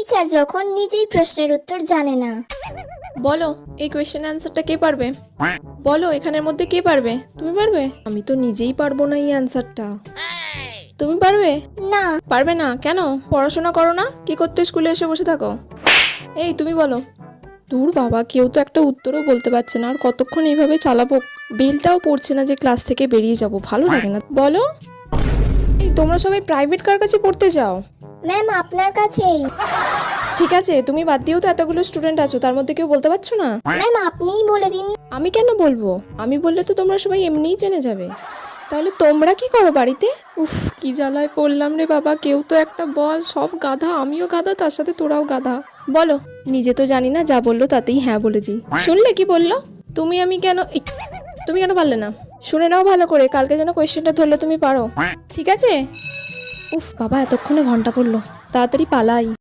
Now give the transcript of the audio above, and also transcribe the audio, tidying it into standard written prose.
Teacher যখন নিজেই প্রশ্নের উত্তর জানে না। বলো এই কোয়েশ্চেন অ্যান্সারটা কে পারবে? বলো এখানের মধ্যে কে পারবে? তুমি পারবে? আমি তো নিজেই পারবো না এই অ্যান্সারটা। তুমি পারবে? না। পারবে না কেন? পড়াশোনা করো না? কি করতে স্কুলে এসে বসে থাকো? এই তুমি বলো। দূর বাবা, কেউ তো একটা উত্তরও বলতে পারছে না, আর কতক্ষণ এইভাবে চালাবো? বেলটাও পড়ছে না যে ক্লাস থেকে বেরিয়ে যাব, ভালো লাগে না। বলো। এই তোমরা সবাই প্রাইভেট কার কাছে পড়তে যাও? ম্যাম আপনার কাছেই। ঠিক আছে, তুমি বাদ দিয়েও তো এতগুলো স্টুডেন্ট আছো, তার মধ্যে কেউ বলতে পারছো না? ম্যাম আপনিই বলে দিন। আমি কেন বলবো? আমি বললে তো তোমরা সবাই এমনিই জেনে যাবে। তাহলে তোমরা কি করো বাড়িতে? উফ, কি জ্বালায় পড়লাম রে বাবা, কেউ তো একটা বল। সব গাধা, আমিও গাধা, তার সাথে তোরাও গাধা। বলো। নিজে তো জানি না, যা বললো তাতেই হ্যাঁ বলে দিই। শুনলে কি বললো? আমি কেন তুমি কেন পারলে না? শুনে নাও ভালো করে, কালকে যেন কোয়েশ্চেনটা ধরলে তুমি পারো, ঠিক আছে? উফ বাবা, এতক্ষণে ঘন্টা পড়লো, তাড়াতাড়ি পালাই।